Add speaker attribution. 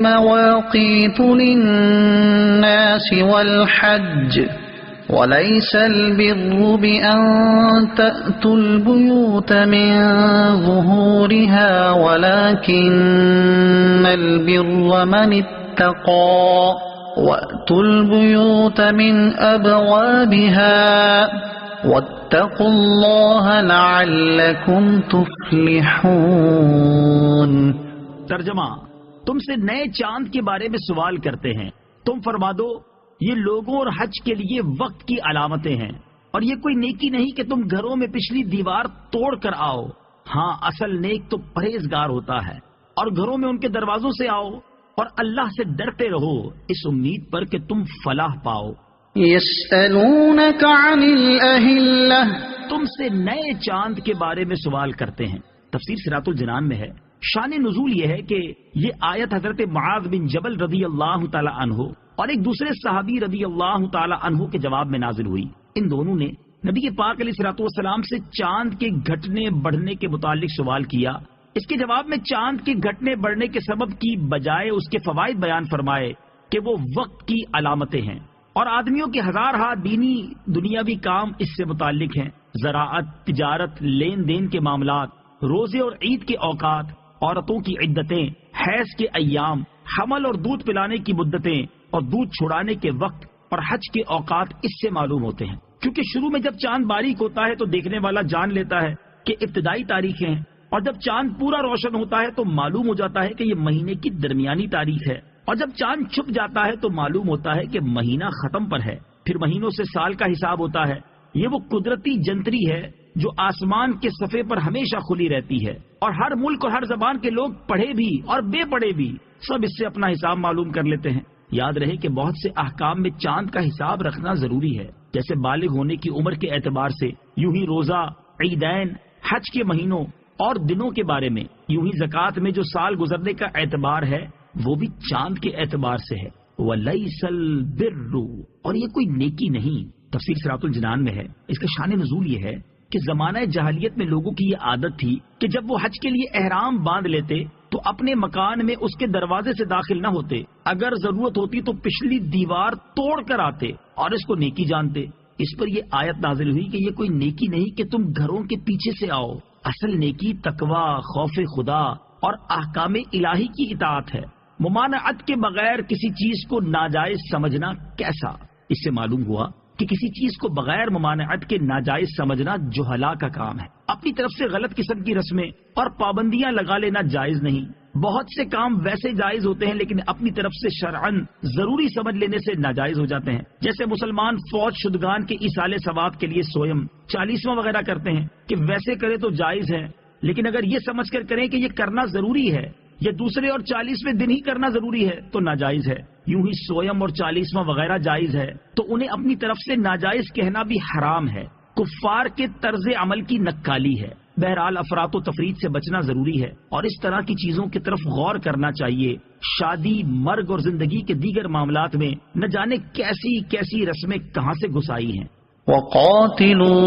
Speaker 1: مواقيت للناس والحج وليس البر بأن تأتوا البيوت من ظهورها ولكن البر من اتقى وأتوا البيوت من أبوابها واتقوا الله لعلكم تفلحون۔
Speaker 2: ترجمہ: تم سے نئے چاند کے بارے میں سوال کرتے ہیں، تم فرما دو یہ لوگوں اور حج کے لیے وقت کی علامتیں ہیں، اور یہ کوئی نیکی نہیں کہ تم گھروں میں پچھلی دیوار توڑ کر آؤ۔ ہاں، اصل نیک تو پرہیزگار ہوتا ہے، اور گھروں میں ان کے دروازوں سے آؤ اور اللہ سے ڈرتے رہو اس امید پر کہ تم فلاح پاؤ۔
Speaker 1: يسألونك عن الأهلة،
Speaker 2: تم سے نئے چاند کے بارے میں سوال کرتے ہیں۔ تفسیر صراط الجنان میں ہے، شان نزول یہ ہے کہ یہ آیت حضرت معاذ بن جبل رضی اللہ تعالی عنہ اور ایک دوسرے صحابی رضی اللہ تعالی عنہ کے جواب میں نازل ہوئی۔ ان دونوں نے نبی پاک علیہ الصلوۃ والسلام سے چاند کے گھٹنے بڑھنے کے متعلق سوال کیا۔ اس کے جواب میں چاند کے گھٹنے بڑھنے کے سبب کی بجائے اس کے فوائد بیان فرمائے کہ وہ وقت کی علامتیں ہیں، اور آدمیوں کے ہزارہا دینی دنیاوی کام اس سے متعلق ہیں۔ زراعت، تجارت، لین دین کے معاملات، روزے اور عید کے اوقات، عورتوں کی عدتیں، حیض کے ایام، حمل اور دودھ پلانے کی مدتیں اور دودھ چھڑانے کے وقت اور حج کے اوقات اس سے معلوم ہوتے ہیں، کیونکہ شروع میں جب چاند باریک ہوتا ہے تو دیکھنے والا جان لیتا ہے کہ ابتدائی تاریخیں ہیں، اور جب چاند پورا روشن ہوتا ہے تو معلوم ہو جاتا ہے کہ یہ مہینے کی درمیانی تاریخ ہے، اور جب چاند چھپ جاتا ہے تو معلوم ہوتا ہے کہ مہینہ ختم پر ہے۔ پھر مہینوں سے سال کا حساب ہوتا ہے۔ یہ وہ قدرتی جنتری ہے جو آسمان کے صفحے پر ہمیشہ کھلی رہتی ہے، اور ہر ملک اور ہر زبان کے لوگ پڑھے بھی اور بے پڑھے بھی سب اس سے اپنا حساب معلوم کر لیتے ہیں۔ یاد رہے کہ بہت سے احکام میں چاند کا حساب رکھنا ضروری ہے، جیسے بالغ ہونے کی عمر کے اعتبار سے، یوں ہی روزہ، عیدین، حج کے مہینوں اور دنوں کے بارے میں، یوں ہی زکوٰۃ میں جو سال گزرنے کا اعتبار ہے وہ بھی چاند کے اعتبار سے ہے۔ وَلَيْسَ الْبِرُّ، اور یہ کوئی نیکی نہیں۔ تفسیر صراط الجنان میں ہے، اس کا شان نزول یہ ہے کہ زمانہ جاہلیت میں لوگوں کی یہ عادت تھی کہ جب وہ حج کے لیے احرام باندھ لیتے تو اپنے مکان میں اس کے دروازے سے داخل نہ ہوتے، اگر ضرورت ہوتی تو پچھلی دیوار توڑ کر آتے اور اس کو نیکی جانتے۔ اس پر یہ آیت نازل ہوئی کہ یہ کوئی نیکی نہیں کہ تم گھروں کے پیچھے سے آؤ، اصل نیکی تقوی، خوف خدا اور احکام الہی کی اطاعت ہے۔ ممانعت کے بغیر کسی چیز کو ناجائز سمجھنا کیسا؟ اس سے معلوم ہوا کہ کسی چیز کو بغیر ممانعت کے ناجائز سمجھنا جہلا کا کام ہے۔ اپنی طرف سے غلط قسم کی رسمیں اور پابندیاں لگا لینا جائز نہیں۔ بہت سے کام ویسے جائز ہوتے ہیں لیکن اپنی طرف سے شرعن ضروری سمجھ لینے سے ناجائز ہو جاتے ہیں، جیسے مسلمان فوج شدگان کے ایصال ثواب کے لیے سویم، 40واں وغیرہ کرتے ہیں کہ ویسے کرے تو جائز ہے، لیکن اگر یہ سمجھ کر کریں کہ یہ کرنا ضروری ہے یا دوسرے اور 40ویں دن ہی کرنا ضروری ہے تو ناجائز ہے۔ یوں ہی سویم اور 40واں وغیرہ جائز ہے تو انہیں اپنی طرف سے ناجائز کہنا بھی حرام ہے، کفار کے طرز عمل کی نکالی ہے۔ بہرحال افراط و تفرید سے بچنا ضروری ہے اور اس طرح کی چیزوں کی طرف غور کرنا چاہیے۔ شادی، مرگ اور زندگی کے دیگر معاملات میں نہ جانے کیسی کیسی رسمیں کہاں سے گھسائی ہیں۔
Speaker 1: وقاتلوا